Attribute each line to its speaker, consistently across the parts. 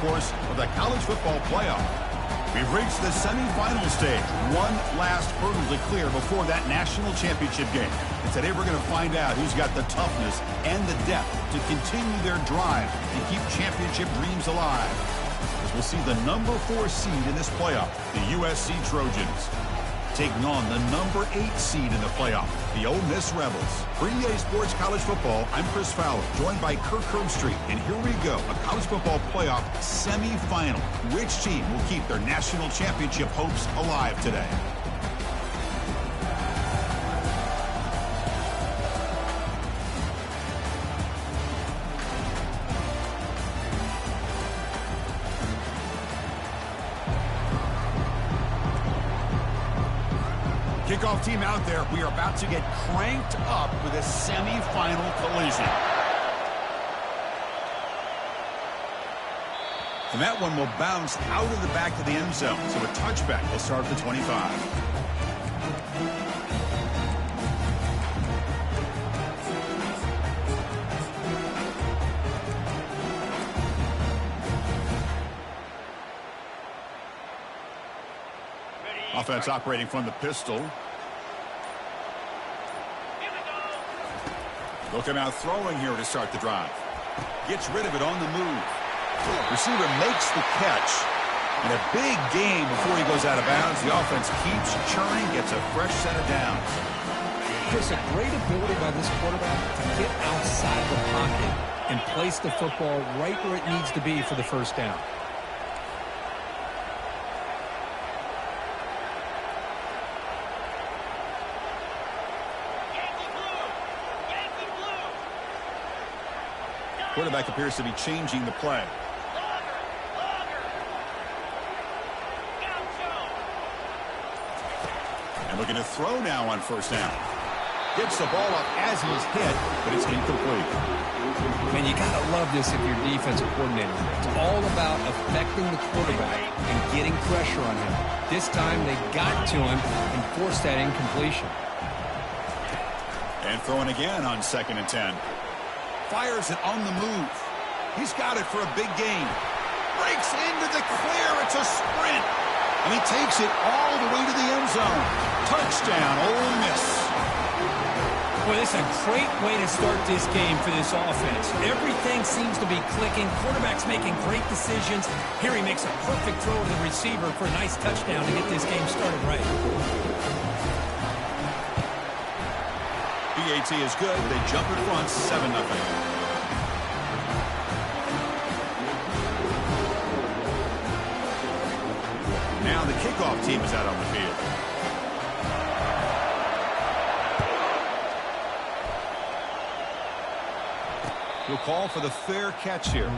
Speaker 1: course, of the college football playoff. We've reached the semifinal stage. One last hurdle to clear before that national championship game. And today we're going to find out who's got the toughness and the depth to continue their drive and keep championship dreams alive. As we'll see the number 4 seed in this playoff, the USC Trojans, taking on the number 8 seed in the playoff, the Ole Miss Rebels. For EA Sports College Football, I'm Chris Fowler, joined by Kirk Herbstreit. And here we go, a college football playoff semifinal. Which team will keep their national championship hopes alive today? Kickoff team out there. We are about to get cranked up with a semifinal collision. And that one will bounce out of the back of the end zone. So a touchback will start at the 25. Offense operating from the pistol. Looking out throwing here to start the drive. Gets rid of it on the move. Receiver makes the catch. And a big gain before he goes out of bounds. The offense keeps churning, gets a fresh set of downs.
Speaker 2: Chris, a great ability by this quarterback to get outside the pocket and place the football right where it needs to be for the first down.
Speaker 1: Quarterback appears to be changing the play. And looking to throw now on first down. Gets the ball up as he's hit, but it's incomplete.
Speaker 2: Man, you got to love this if you're defensive coordinator. It's all about affecting the quarterback and getting pressure on him. This time they got to him and forced that incompletion.
Speaker 1: And throwing again on 2nd and 10. Fires it on the move. He's got it for a big gain. Breaks into the clear. It's a sprint. And he takes it all the way to the end zone. Touchdown, Ole Miss.
Speaker 2: Boy, this is a great way to start this game for this offense. Everything seems to be clicking. Quarterback's making great decisions. Here he makes a perfect throw to the receiver for a nice touchdown to get this game started right.
Speaker 1: PAT is good. They jump in front, 7-0. Now the kickoff team is out on the field. We'll call for the fair catch here.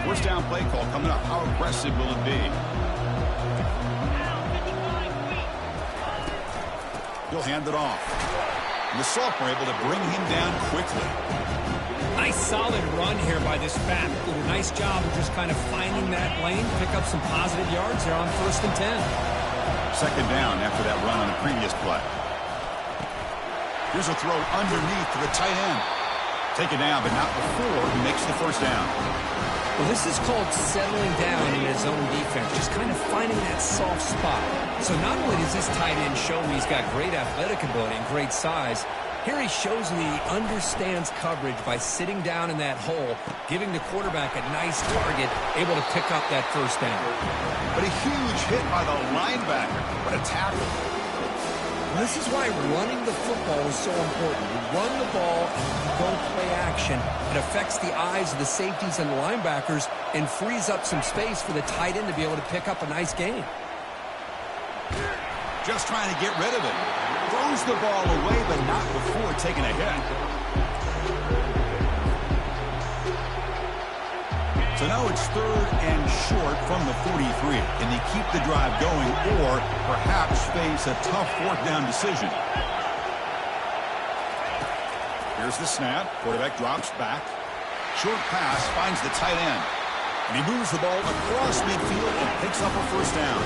Speaker 1: First down play call coming up. How aggressive will it be? He'll hand it off. And the sophomore able to bring him down quickly.
Speaker 2: Nice solid run here by this back. Did a nice job of just kind of finding that lane, pick up some positive yards there on 1st and 10.
Speaker 1: 2nd down after that run on the previous play. Here's a throw underneath to the tight end. Taken down, but not before he makes the first down.
Speaker 2: Well, this is called settling down in his own defense, just kind of finding that soft spot. So not only does this tight end show he's got great athletic ability and great size, here he shows me he understands coverage by sitting down in that hole, giving the quarterback a nice target, able to pick up that first down.
Speaker 1: But a huge hit by the linebacker. What a tackle.
Speaker 2: This is why running the football is so important. You run the ball and you don't play action. It affects the eyes of the safeties and the linebackers and frees up some space for the tight end to be able to pick up a nice gain.
Speaker 1: Just trying to get rid of it. Throws the ball away, but not before taking a hit. So now it's 3rd and short from the 43. Can they keep the drive going or perhaps face a tough 4th down decision? Here's the snap. Quarterback drops back. Short pass finds the tight end. And he moves the ball across midfield and picks up a first down.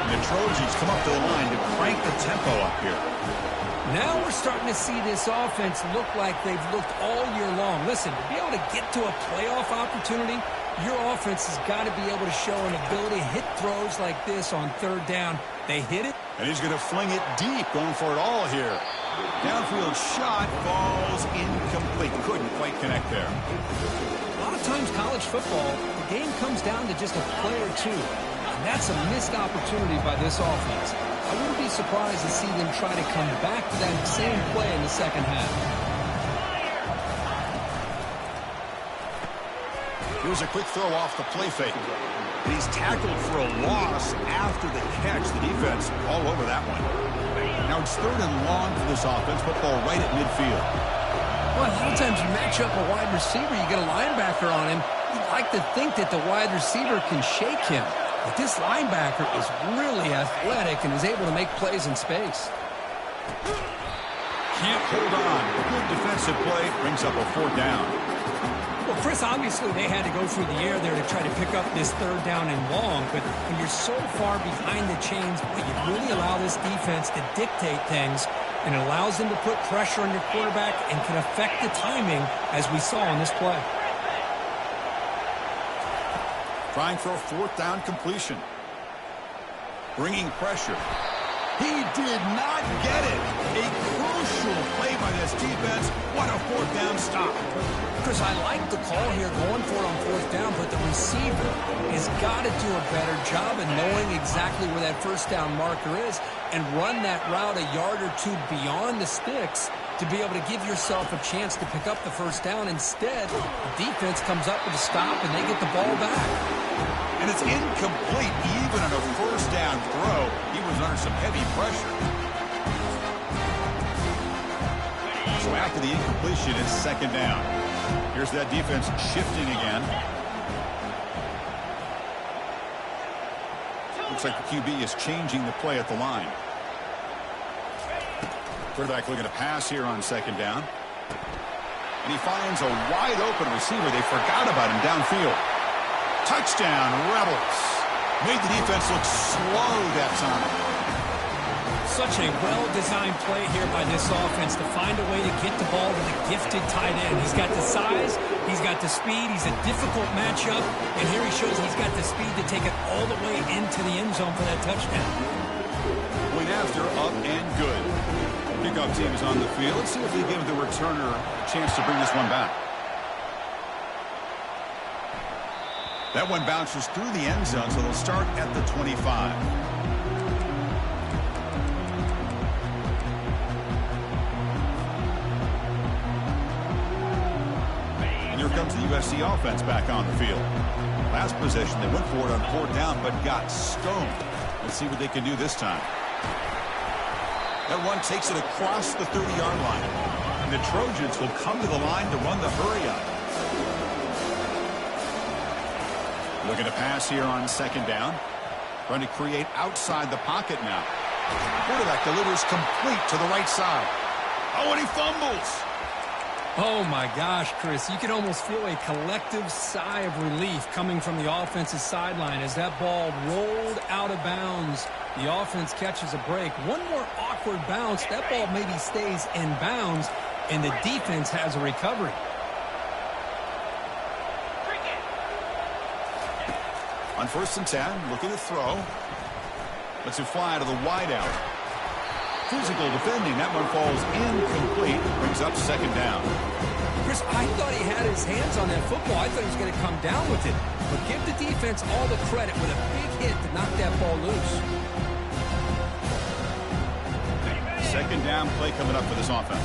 Speaker 1: And the Trojans come up to the line to crank the tempo up here.
Speaker 2: Now we're starting to see this offense look like they've looked all year long. Listen, to be able to get to a playoff opportunity, your offense has got to be able to show an ability to hit throws like this on third down. They hit it.
Speaker 1: And he's going to fling it deep, going for it all here. Downfield shot falls incomplete. Couldn't quite connect there.
Speaker 2: A lot of times college football, the game comes down to just a play or two. And that's a missed opportunity by this offense. I wouldn't be surprised to see them try to come back to that same play in the second half.
Speaker 1: Here's a quick throw off the play fake. And he's tackled for a loss after the catch. The defense all over that one. Now it's 3rd and long for this offense. Football right at midfield.
Speaker 2: Well, a lot of times you match up a wide receiver, you get a linebacker on him. You'd like to think that the wide receiver can shake him. But this linebacker is really athletic and is able to make plays in space.
Speaker 1: Can't hold on. Good defensive play brings up a 4th down.
Speaker 2: Well, Chris, obviously they had to go through the air there to try to pick up this 3rd down and long. But when you're so far behind the chains, you really allow this defense to dictate things. And it allows them to put pressure on your quarterback and can affect the timing, as we saw on this play.
Speaker 1: Trying for a 4th down completion. Bringing pressure. He did not get it. A crucial play by this defense. What a 4th down stop.
Speaker 2: Chris, I like the call here going for it on 4th down, but the receiver has got to do a better job of knowing exactly where that 1st down marker is and run that route a yard or two beyond the sticks to be able to give yourself a chance to pick up the 1st down. Instead, the defense comes up with a stop and they get the ball back.
Speaker 1: And it's incomplete even on a 1st down throw. He was under some heavy pressure. So after the incompletion, it's 2nd down. Here's that defense shifting again. Looks like the QB is changing the play at the line. Quarterback looking to pass here on 2nd down. And he finds a wide open receiver. They forgot about him downfield. Touchdown, Rebels. Made the defense look slow that time.
Speaker 2: Such a well-designed play here by this offense to find a way to get the ball to the gifted tight end. He's got the size, he's got the speed, he's a difficult matchup, and here he shows he's got the speed to take it all the way into the end zone for that touchdown.
Speaker 1: Point after, up and good. Kickoff team is on the field. Let's see if they give the returner a chance to bring this one back. That one bounces through the end zone, so they'll start at the 25. And here comes the USC offense back on the field. Last possession, they went for it on 4th down, but got stoned. Let's see what they can do this time. That one takes it across the 30-yard line. And the Trojans will come to the line to run the hurry-up. Looking to pass here on 2nd down. Trying to create outside the pocket now. Quarterback delivers complete to the right side. Oh, and he fumbles.
Speaker 2: Oh, my gosh, Chris. You can almost feel a collective sigh of relief coming from the offensive sideline as that ball rolled out of bounds. The offense catches a break. One more awkward bounce. That ball maybe stays in bounds, and the defense has a recovery.
Speaker 1: On 1st and 10, looking to throw. Lets it fly to the wideout. Physical defending. That one falls incomplete. Brings up 2nd down.
Speaker 2: Chris, I thought he had his hands on that football. I thought he was going to come down with it. But give the defense all the credit with a big hit to knock that ball loose.
Speaker 1: 2nd down play coming up for this offense.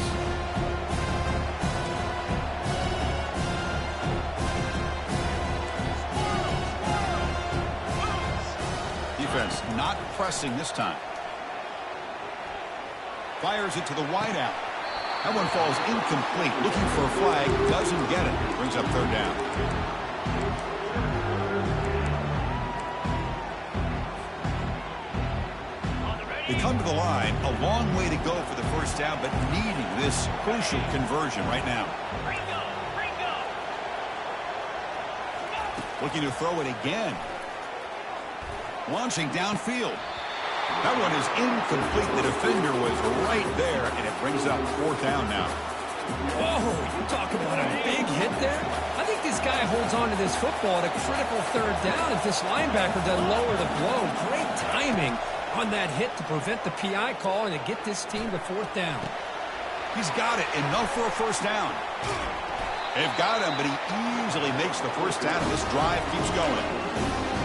Speaker 1: Defense not pressing this time. Fires it to the wideout. That one falls incomplete. Looking for a flag. Doesn't get it. Brings up 3rd down. They come to the line. A long way to go for the 1st down, but needing this crucial conversion right now. Looking to throw it again. Launching downfield. That one is incomplete. The defender was right there, and it brings up 4th down now.
Speaker 2: Whoa, you talk about a big hit there. I think this guy holds on to this football at a critical 3rd down if this linebacker doesn't lower the blow. Great timing on that hit to prevent the PI call and to get this team to 4th down.
Speaker 1: He's got it. Enough for a 1st down. They've got him, but he easily makes the 1st down, and this drive keeps going.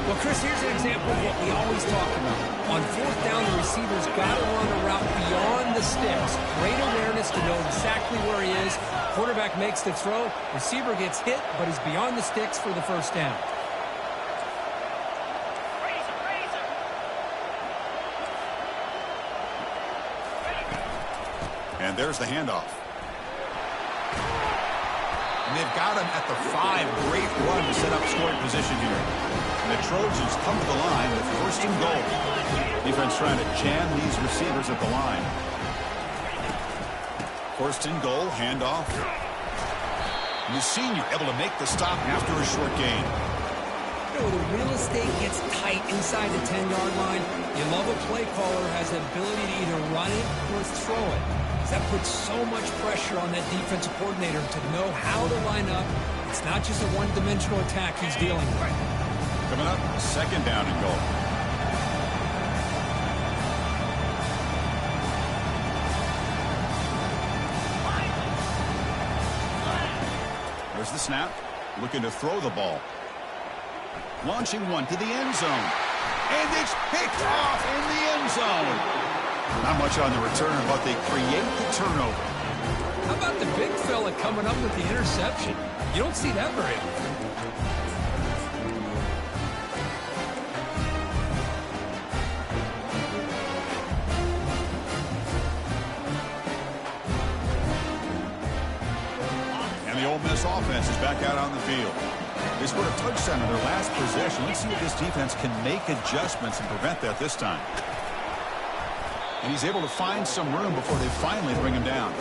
Speaker 2: Well, Chris, here's an example of what we always talk about. On 4th down, the receiver's got to run a route beyond the sticks. Great awareness to know exactly where he is. Quarterback makes the throw. Receiver gets hit, but he's beyond the sticks for the 1st down.
Speaker 1: And there's the handoff. And they've got him at the 5. Great run to set up scoring position here. And the Trojans come to the line with 1st and goal. Defense trying to jam these receivers at the line. 1st and goal, handoff. And the senior able to make the stop after a short gain.
Speaker 2: You know, the real estate gets tight inside the 10-yard line. You love a play caller has the ability to either run it or throw it. That puts so much pressure on that defensive coordinator to know how to line up. It's not just a one-dimensional attack he's dealing with.
Speaker 1: Coming up, 2nd down and goal. There's the snap. Looking to throw the ball. Launching one to the end zone. And it's picked off in the end zone. Not much on the return, but they create the turnover.
Speaker 2: How about the big fella coming up with the interception? You don't see that very often.
Speaker 1: And the Ole Miss offense is back out on the field. They scored a touchdown in their last possession. Let's see if this defense can make adjustments and prevent that this time. And he's able to find some room before they finally bring him down.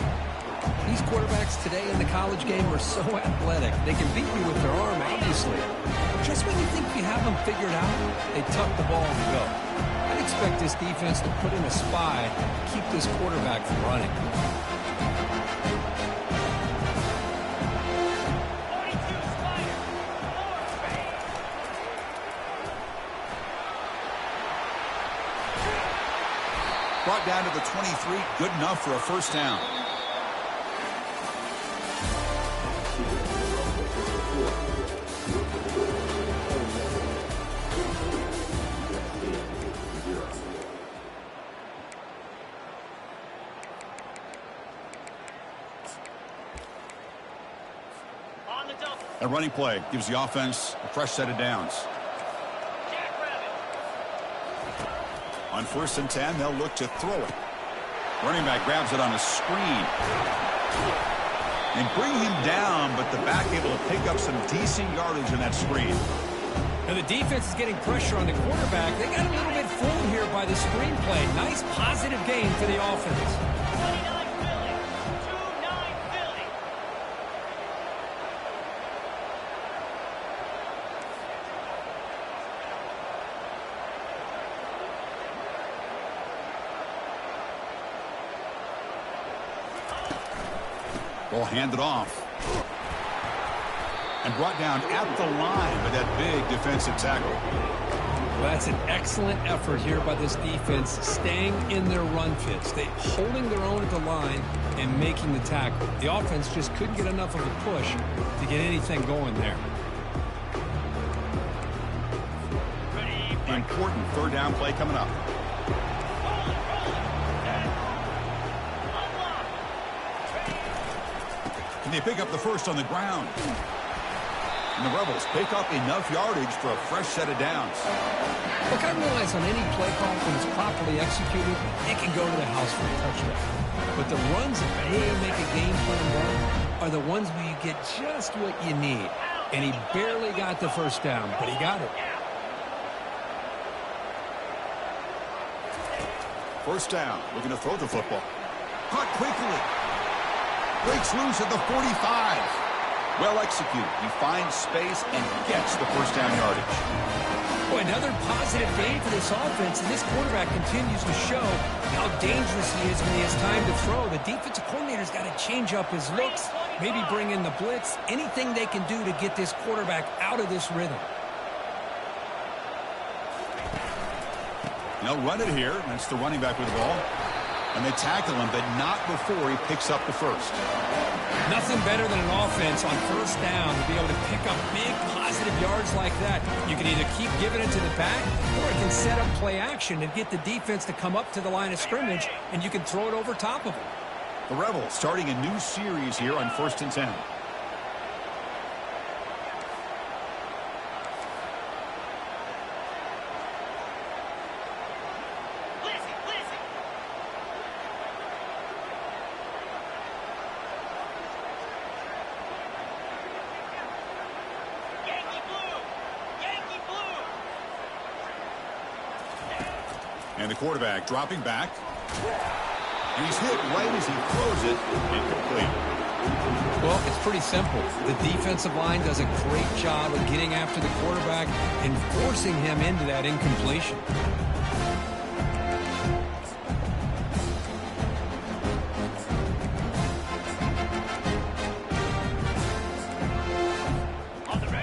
Speaker 2: These quarterbacks today in the college game are so athletic. They can beat you with their arm, obviously. Just when you think you have them figured out, they tuck the ball and go. I'd expect this defense to put in a spy to keep this quarterback from running.
Speaker 1: Brought down to the 23, good enough for a 1st down. That running play gives the offense a fresh set of downs. On 1st and 10, they'll look to throw it. Running back grabs it on a screen. And bring him down, but the back able to pick up some decent yardage in that screen.
Speaker 2: Now the defense is getting pressure on the quarterback. They got a little bit fooled here by the screen play. Nice positive gain for the offense.
Speaker 1: Ball handed off. And brought down at the line with that big defensive tackle.
Speaker 2: Well, that's an excellent effort here by this defense, staying in their run fits. They holding their own at the line and making the tackle. The offense just couldn't get enough of a push to get anything going there.
Speaker 1: Important 3rd down play coming up. And they pick up the 1st on the ground. And the Rebels pick up enough yardage for a fresh set of downs.
Speaker 2: Look, I realize on any play call, when it's properly executed, it can go to the house for a touchdown. But the runs that really make a game plan run are the ones where you get just what you need. And he barely got the 1st down, but he got it.
Speaker 1: 1st down, looking to throw the football. Caught quickly. Breaks loose at the 45. Well executed. He finds space and gets the first down yardage.
Speaker 2: Boy, another positive game for this offense, and this quarterback continues to show how dangerous he is when he has time to throw. The defensive coordinator's got to change up his looks, maybe bring in the blitz, anything they can do to get this quarterback out of this rhythm.
Speaker 1: They'll run it here. That's the running back with the ball. And they tackle him, but not before he picks up the first.
Speaker 2: Nothing better than an offense on first down to be able to pick up big positive yards like that. You can either keep giving it to the back, or it can set up play action and get the defense to come up to the line of scrimmage, and you can throw it over top of them.
Speaker 1: The Rebels starting a new series here on 1st and 10. And the quarterback dropping back. And he's hit right as he throws it. Incomplete.
Speaker 2: Well, it's pretty simple. The defensive line does a great job of getting after the quarterback and forcing him into that incompletion.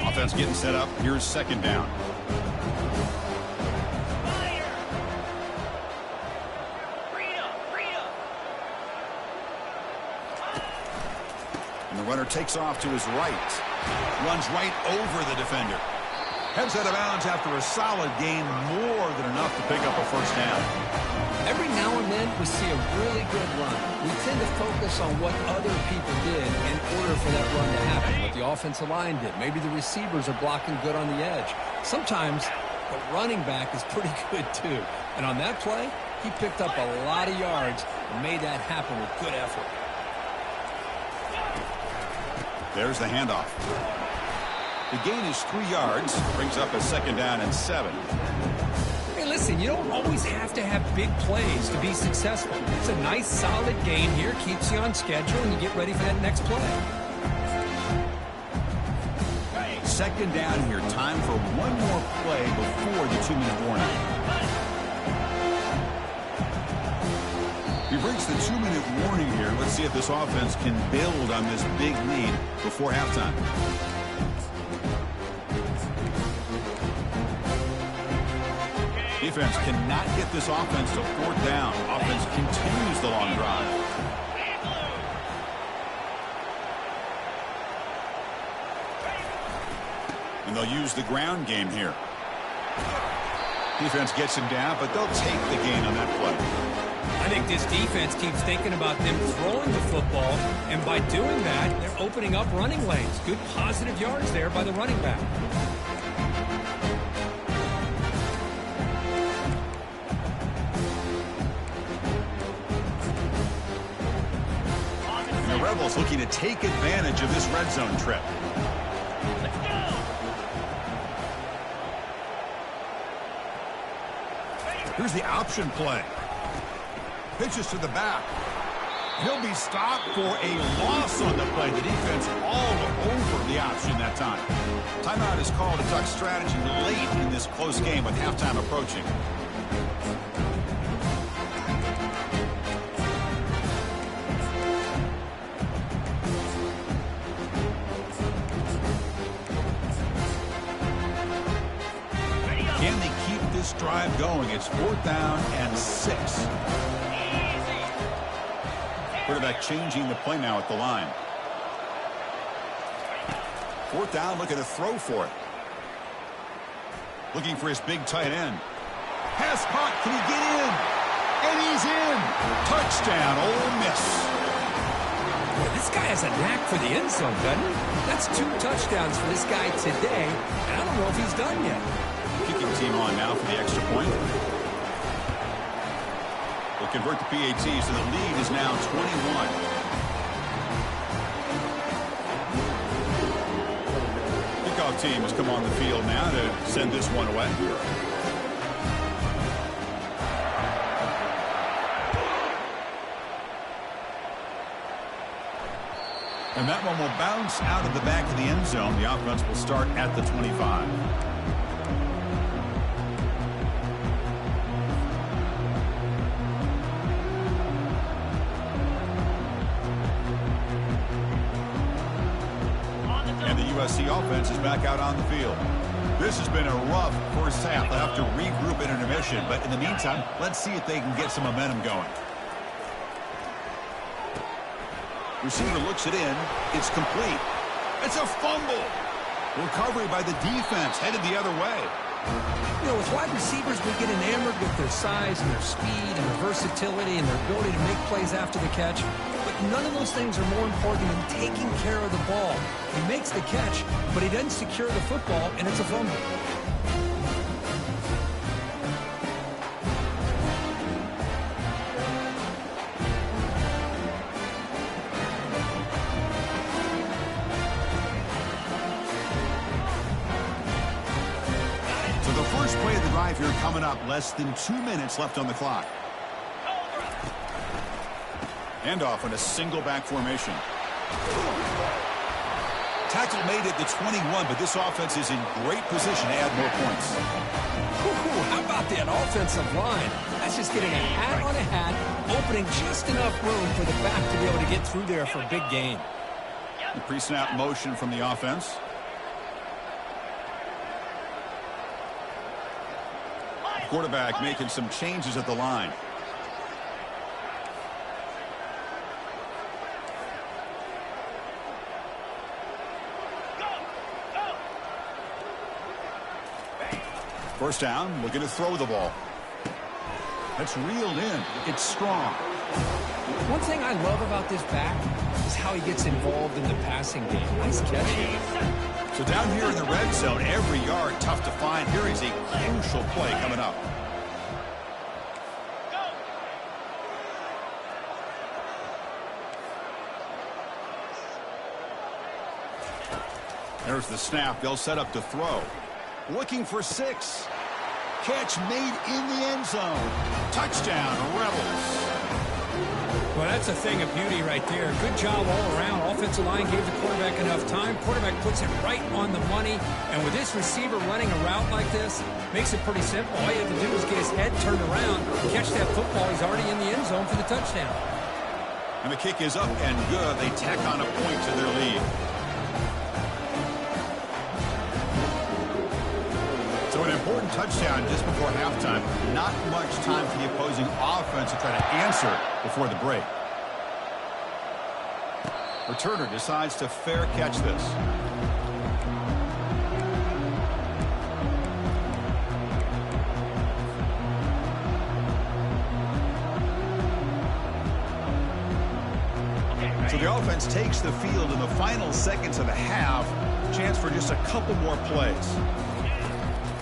Speaker 1: Offense getting set up. Here's 2nd down. The runner takes off to his right. Runs right over the defender. Heads out of bounds after a solid gain, more than enough to pick up a first down.
Speaker 2: Every now and then we see a really good run. We tend to focus on what other people did in order for that run to happen, what the offensive line did. Maybe the receivers are blocking good on the edge. Sometimes the running back is pretty good too. And on that play, he picked up a lot of yards and made that happen with good effort.
Speaker 1: There's the handoff. The gain is 3 yards. Brings up a 2nd down and 7.
Speaker 2: Hey, listen, you don't always have to have big plays to be successful. It's a nice, solid gain here. Keeps you on schedule, and you get ready for that next play.
Speaker 1: 2nd down here. Time for one more play before the 2-minute warning. We've reached the 2-minute warning here. Let's see if this offense can build on this big lead before halftime. Defense cannot get this offense to 4th down. Offense continues the long drive. And they'll use the ground game here. Defense gets him down, but they'll take the gain on that play.
Speaker 2: I think this defense keeps thinking about them throwing the football, and by doing that, they're opening up running lanes. Good positive yards there by the running back.
Speaker 1: And the Rebels looking to take advantage of this red zone trip. Here's the option play. Pitches to the back. He'll be stopped for a loss on the play. The defense all over the option that time. Timeout is called to talk strategy late in this close game with halftime approaching. Can they keep this drive going? It's 4th down and 6. Quarterback changing the play now at the line. 4th down, looking to throw for it. Looking for his big tight end. Pass caught, can he get in? And he's in. Touchdown, Ole Miss.
Speaker 2: Boy, this guy has a knack for the end zone, doesn't he? That's 2 touchdowns for this guy today, and I don't know if he's done yet.
Speaker 1: Kicking team on now for the extra point. Will convert the PAT, so the lead is now 21. Kickoff team has come on the field now to send this one away. And that one will bounce out of the back of the end zone. The offense will start at the 25. And the USC offense is back out on the field. This has been a rough first half. They'll have to regroup at intermission. But in the meantime, let's see if they can get some momentum going. Receiver looks it in. It's complete. It's a fumble. Recovery by the defense, headed the other way.
Speaker 2: You know, with wide receivers, we get enamored with their size and their speed and their versatility and their ability to make plays after the catch. But none of those things are more important than taking care of the ball. He makes the catch, but he doesn't secure the football, and it's a fumble.
Speaker 1: So the first play of the drive here coming up. Less than 2 minutes left on the clock. Handoff in a single back formation. Tackle made at the 21, but this offense is in great position to add more points.
Speaker 2: Ooh, how about that offensive line? That's just getting a hat on a hat, opening just enough room for the back to be able to get through there for a big gain.
Speaker 1: The pre-snap motion from the offense. Quarterback making some changes at the line. First down, looking to throw the ball. That's reeled in. It's strong.
Speaker 2: One thing I love about this back is how he gets involved in the passing game. Nice catch.
Speaker 1: So down here in the red zone, every yard tough to find. Here is a crucial play coming up. There's the snap. They'll set up to throw. Looking for 6. Catch made in the end zone. Touchdown, Rebels.
Speaker 2: Well, that's a thing of beauty right there. Good job all around. Offensive line gave the quarterback enough time. Quarterback puts it right on the money. And with this receiver running a route like this, makes it pretty simple. All you have to do is get his head turned around, catch that football. He's already in the end zone for the touchdown.
Speaker 1: And the kick is up and good. They tack on a point to their lead. So an important touchdown just before halftime. Not much time for the opposing offense to try to answer before the break. Returner decides to fair catch this. So the offense takes the field in the final seconds of the half. Chance for just a couple more plays.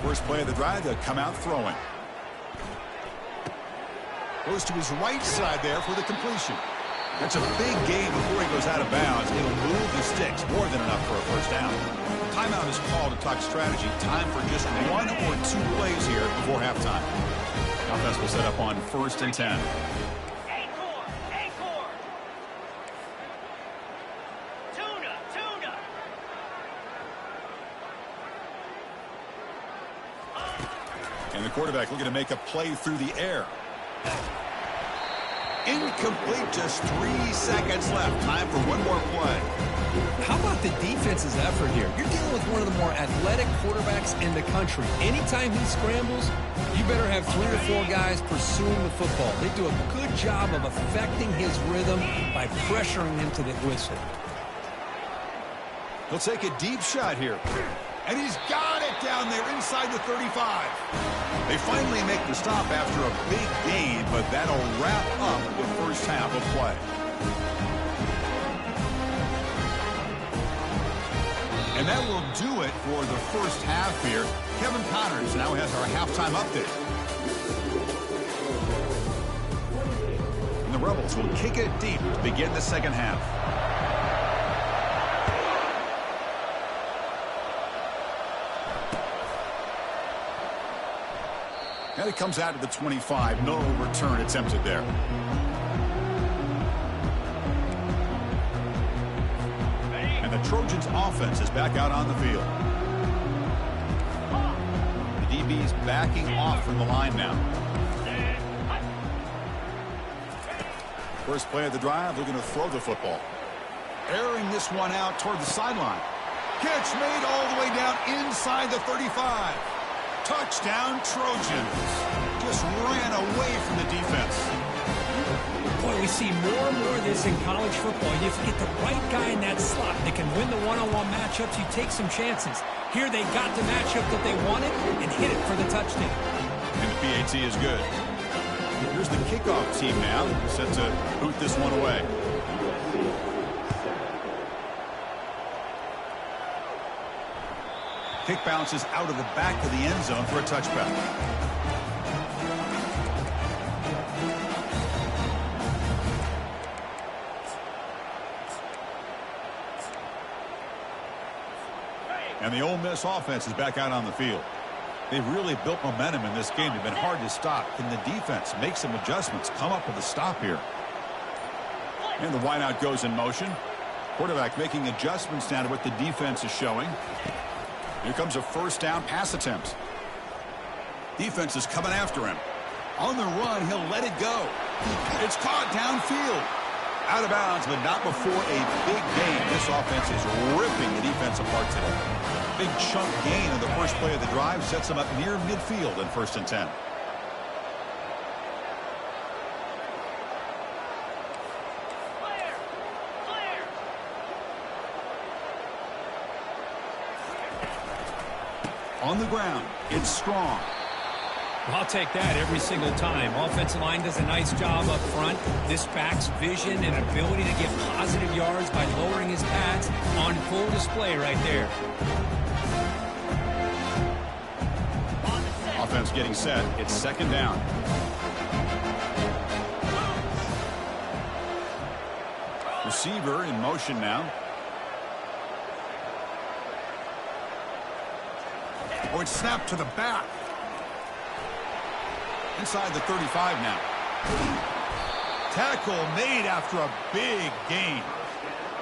Speaker 1: First play of the drive, they'll come out throwing. Goes to his right side there for the completion. That's a big gain before he goes out of bounds. It'll move the sticks, more than enough for a first down. Timeout is called to talk strategy. Time for just 1 or 2 plays here before halftime. Offense will set up on 1st and 10. And the quarterback looking to make a play through the air. Incomplete, just 3 seconds left. Time for one more play.
Speaker 2: How about the defense's effort here? You're dealing with one of the more athletic quarterbacks in the country. Anytime he scrambles, you better have 3 or 4 guys pursuing the football. They do a good job of affecting his rhythm by pressuring him to the whistle.
Speaker 1: He'll take a deep shot here. And he's got it down there inside the 35. They finally make the stop after a big gain, but that'll wrap up the first half of play. And that will do it for the first half here. Kevin Connors now has our halftime update. And the Rebels will kick it deep to begin the second half. And it comes out to the 25. No return attempted there. Trojans offense is back out on the field. The DB's backing off from the line now. First play of the drive, they're going to throw the football. Airing this one out toward the sideline. Catch made all the way down inside the 35. Touchdown, Trojans. Just ran away from the defense.
Speaker 2: Boy, we see more and more of this in college football. You have to get the right guy in that slot that can win the one-on-one matchups. You take some chances. Here they got the matchup that they wanted and hit it for the touchdown.
Speaker 1: And the PAT is good. Here's the kickoff team now, set to boot this one away. Kick bounces out of the back of the end zone for a touchback. And the Ole Miss offense is back out on the field. They've really built momentum in this game. They've been hard to stop. Can the defense make some adjustments, come up with a stop here? And the wideout goes in motion. Quarterback making adjustments down to what the defense is showing. Here comes a first down pass attempt. Defense is coming after him. On the run, he'll let it go. It's caught downfield. Out of bounds, but not before a big gain. This offense is ripping the defense apart today. Big chunk gain on the first play of the drive sets them up near midfield in 1st and 10. On the ground, it's Strong.
Speaker 2: I'll take that every single time. Offensive line does a nice job up front. This back's vision and ability to get positive yards by lowering his pads on full display right there.
Speaker 1: Offense getting set. It's 2nd down. Receiver in motion now. Oh, it's snapped to the back. Inside the 35 now. Tackle made after a big gain.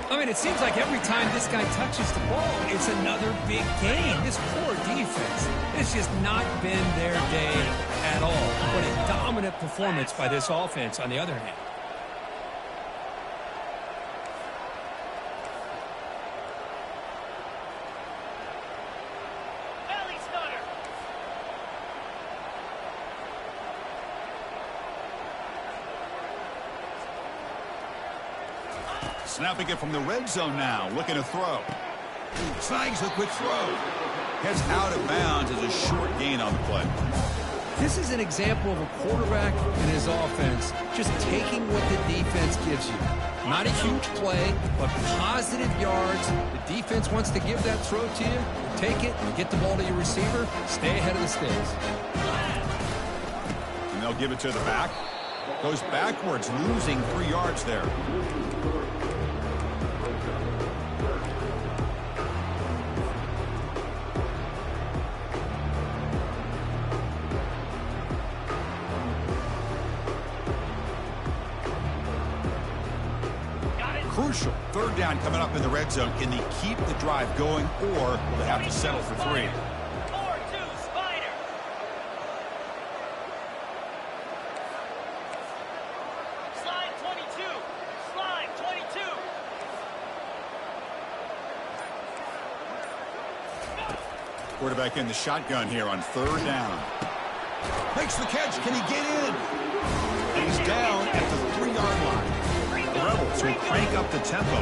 Speaker 2: I mean, it seems like every time this guy touches the ball, it's another big gain. This poor defense, it's just not been their day at all. But a dominant performance by this offense on the other hand.
Speaker 1: Snapping it from the red zone now, looking to throw. Snags a quick throw. Gets out of bounds as a short gain on the play.
Speaker 2: This is an example of a quarterback and his offense just taking what the defense gives you. Not a huge play, but positive yards. The defense wants to give that throw to you. Take it, get the ball to your receiver, stay ahead of the sticks.
Speaker 1: And they'll give it to the back. Goes backwards, losing 3 yards there. Crucial. 3rd down coming up in the red zone. Can they keep the drive going, or will they have to settle for 3?
Speaker 3: 4-2 Spider. Slide 22. Slide 22.
Speaker 1: Quarterback in the shotgun here on 3rd down. Makes the catch. Can he get in? He's down at the 3-yard line. The Rebels will crank up the tempo.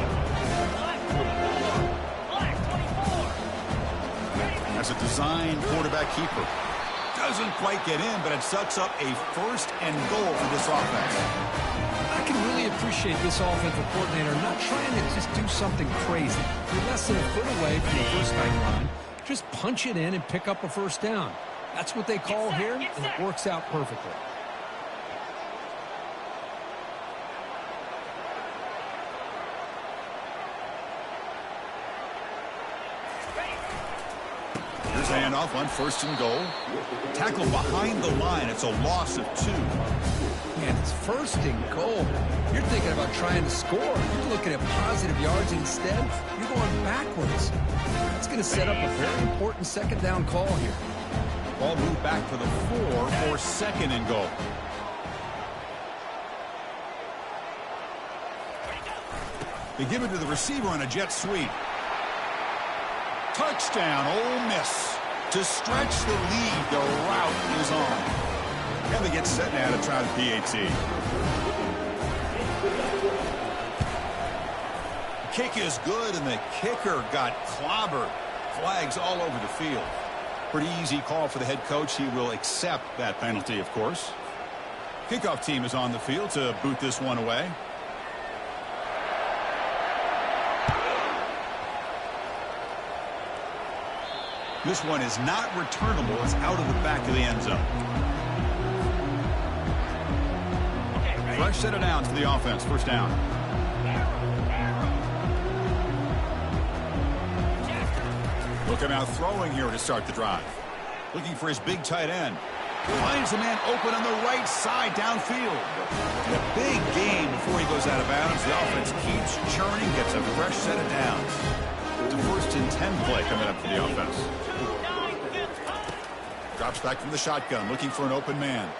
Speaker 1: As a design quarterback keeper. Doesn't quite get in, but it sets up a 1st and goal for this offense.
Speaker 2: I can really appreciate this offensive coordinator not trying to just do something crazy. You're less than a foot away from the first time line. Just punch it in and pick up a 1st down. That's what they call here, and it works out perfectly.
Speaker 1: Here's a handoff on 1st and goal. Tackle behind the line. It's a loss of 2.
Speaker 2: and it's 1st and goal. You're thinking about trying to score. You're looking at positive yards. Instead, you're going backwards. That's going to set up a very important 2nd down call here.
Speaker 1: Ball moved back to the 4 for 2nd and goal. They give it to the receiver on a jet sweep. Touchdown, Ole Miss. To stretch the lead, the route is on. And they get set now to try the PAT. The kick is good, and the kicker got clobbered. Flags all over the field. Pretty easy call for the head coach. He will accept that penalty, of course. Kickoff team is on the field to boot this one away. This one is not returnable. It's out of the back of the end zone. Fresh set of downs for the offense. 1st down. Looking out throwing here to start the drive. Looking for his big tight end. Finds a man open on the right side downfield. And a big gain before he goes out of bounds. The offense keeps churning, gets a fresh set of downs. It's a 1st and 10 play coming up for the offense. Drops back from the shotgun, looking for an open man.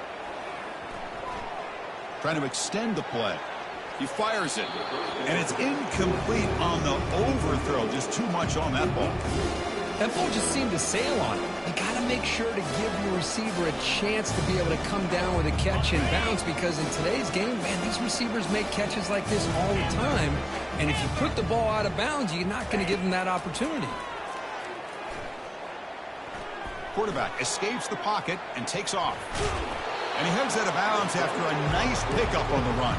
Speaker 1: Trying to extend the play. He fires it, and it's incomplete on the overthrow. Just too much on that ball.
Speaker 2: That ball just seemed to sail on it. You got to make sure to give your receiver a chance to be able to come down with a catch and bounce, because in today's game, man, these receivers make catches like this all the time. And if you put the ball out of bounds, you're not going to give them that opportunity.
Speaker 1: Quarterback escapes the pocket and takes off. And he heads out of bounds after a nice pickup on the run.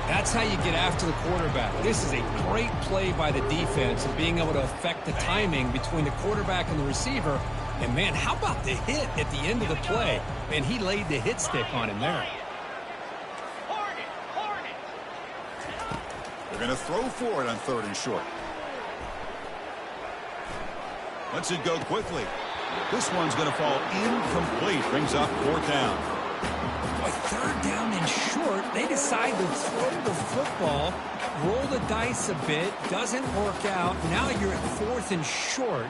Speaker 2: That's how you get after the quarterback. This is a great play by the defense of being able to affect the timing between the quarterback and the receiver. And, man, how about the hit at the end of the play? Man, he laid the hit stick on him there.
Speaker 1: They're going to throw for it on 3rd and short. Lets it go quickly. This one's going to fall incomplete. Brings up 4th down.
Speaker 2: Boy, 3rd down and short. They decide to throw the football, roll the dice a bit. Doesn't work out. Now you're at 4th and short.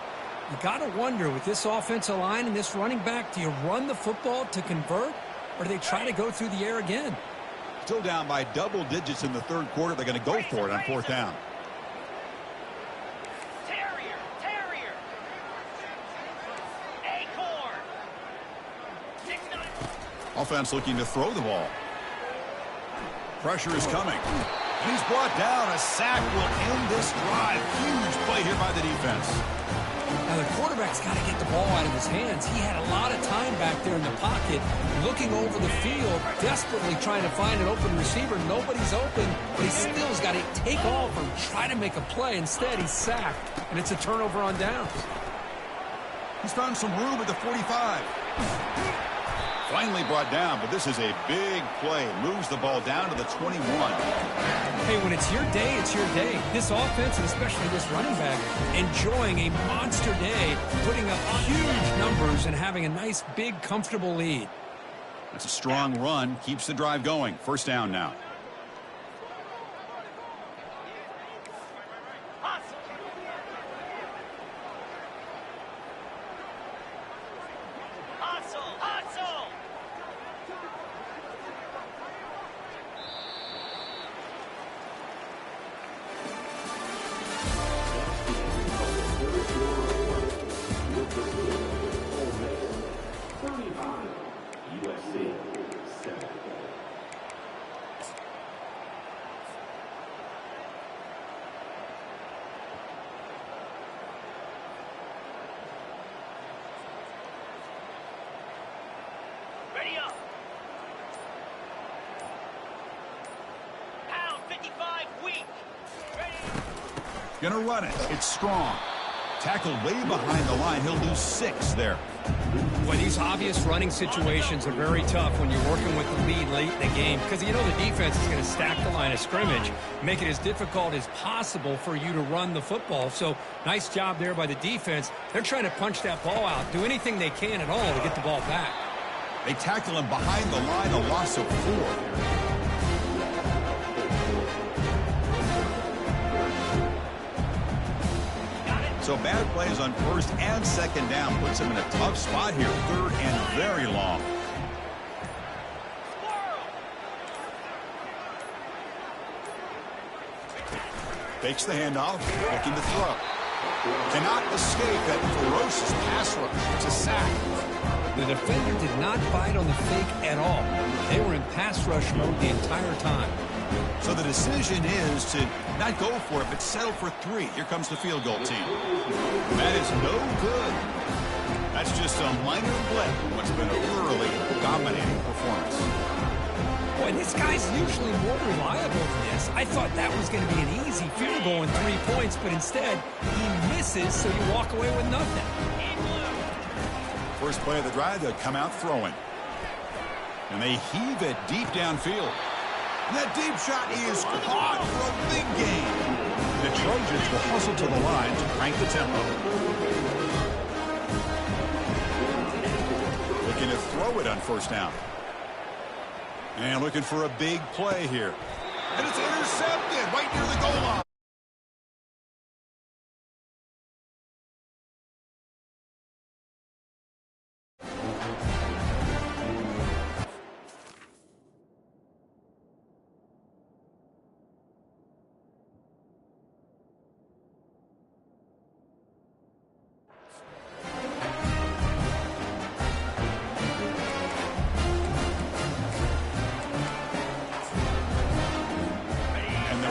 Speaker 2: You got to wonder, with this offensive line and this running back, do you run the football to convert, or do they try to go through the air again?
Speaker 1: Still down by double digits in the 3rd quarter. They're going to go for it on 4th down. Offense looking to throw the ball. Pressure is coming. He's brought down. A sack will end this drive. Huge play here by the defense.
Speaker 2: Now, the quarterback's got to get the ball out of his hands. He had a lot of time back there in the pocket, looking over the field, desperately trying to find an open receiver. Nobody's open, but he still's got to take off and try to make a play. Instead, he's sacked, and it's a turnover on downs.
Speaker 1: He's found some room at the 45. Finally brought down, but this is a big play. Moves the ball down to the 21.
Speaker 2: Hey, when it's your day, it's your day. This offense, and especially this running back, enjoying a monster day, putting up huge numbers and having a nice, big, comfortable lead.
Speaker 1: That's a strong run. Keeps the drive going. 1st down now.
Speaker 4: USC 7.
Speaker 3: Ready up. Pound 55 weak. Ready.
Speaker 1: Gonna run it. It's strong. Tackled way behind the line. He'll lose 6 there.
Speaker 2: Boy, these obvious running situations are very tough when you're working with the lead late in the game, because you know the defense is going to stack the line of scrimmage, make it as difficult as possible for you to run the football. So nice job there by the defense. They're trying to punch that ball out, do anything they can at all to get the ball back.
Speaker 1: They tackle him behind the line, a loss of 4. So bad plays on first and second down puts him in a tough spot here. Third and very long. Fakes the handoff, looking to throw. Cannot escape that ferocious pass rush. It's a sack.
Speaker 2: The defender did not bite on the fake at all. They were in pass rush mode the entire time.
Speaker 1: So the decision is to not go for it, but settle for 3. Here comes the field goal team. That is no good. That's just a minor blip in what's been a thoroughly dominating performance.
Speaker 2: Boy, this guy's usually more reliable than this. I thought that was going to be an easy field goal in 3 points, but instead he misses, so you walk away with nothing.
Speaker 1: First play of the drive, they'll come out throwing. And they heave it deep downfield. And that deep shot is caught for a big gain. The Trojans will hustle to the line to crank the tempo. Looking to throw it on first down. And looking for a big play here. And it's intercepted right near the goal line.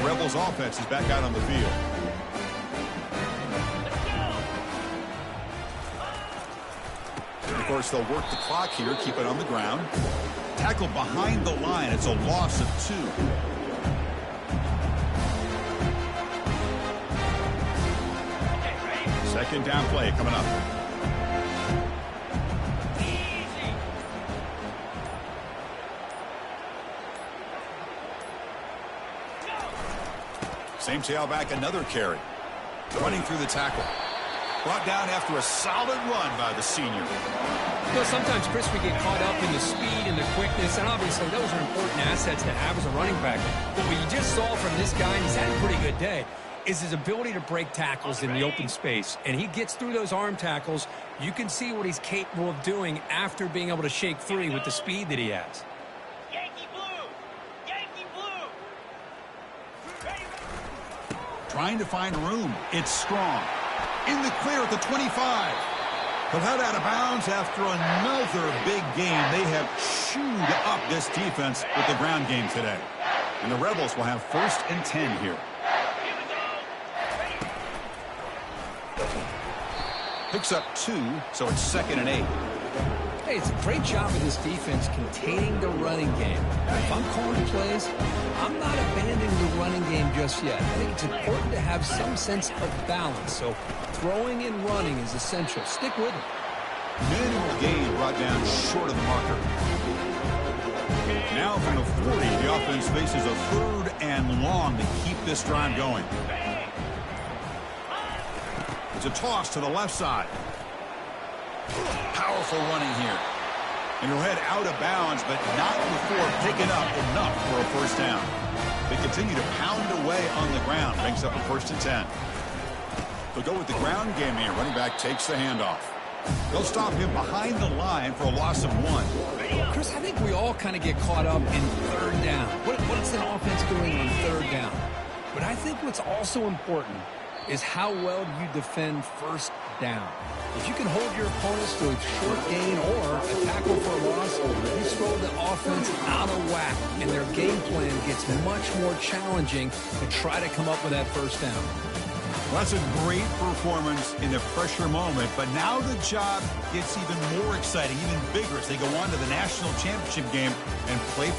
Speaker 1: Rebels offense is back out on the field. And of course, they'll work the clock here, keep it on the ground. Tackle behind the line. It's a loss of 2. Second down play coming up. Same tailback, another carry. Running through the tackle. Brought down after a solid run by the senior.
Speaker 2: You know, sometimes, Chris, we get caught up in the speed and the quickness, and obviously those are important assets to have as a running back. But what you just saw from this guy, and he's had a pretty good day, is his ability to break tackles in the open space. And he gets through those arm tackles. You can see what he's capable of doing after being able to shake free with the speed that he has.
Speaker 1: Trying to find room. It's strong. In the clear at the 25. But head out of bounds after another big game. They have chewed up this defense with the ground game today. And the Rebels will have 1st and 10 here. Picks up 2, so it's 2nd and 8.
Speaker 2: Hey, it's a great job of this defense containing the running game. If I'm calling plays, I'm not abandoning the running game just yet. I think it's important to have some sense of balance. So throwing and running is essential. Stick with it.
Speaker 1: Minimal gain brought down short of the marker. Now from the 40, the offense faces a 3rd and long to keep this drive going. It's a toss to the left side. Powerful running here. And he'll head out of bounds, but not before picking up enough for a first down. They continue to pound away on the ground. Brings up a 1st and 10. They'll go with the ground game here. Running back takes the handoff. They'll stop him behind the line for a loss of 1.
Speaker 2: Chris, I think we all kind of get caught up in 3rd down. What's an offense doing on 3rd down? But I think what's also important is how well you defend 1st down. If you can hold your opponents to a short gain or a tackle for a loss, you throw the offense out of whack, and their game plan gets much more challenging to try to come up with that 1st down.
Speaker 1: Well, that's a great performance in a pressure moment, but now the job gets even more exciting, even bigger as they go on to the national championship game and play for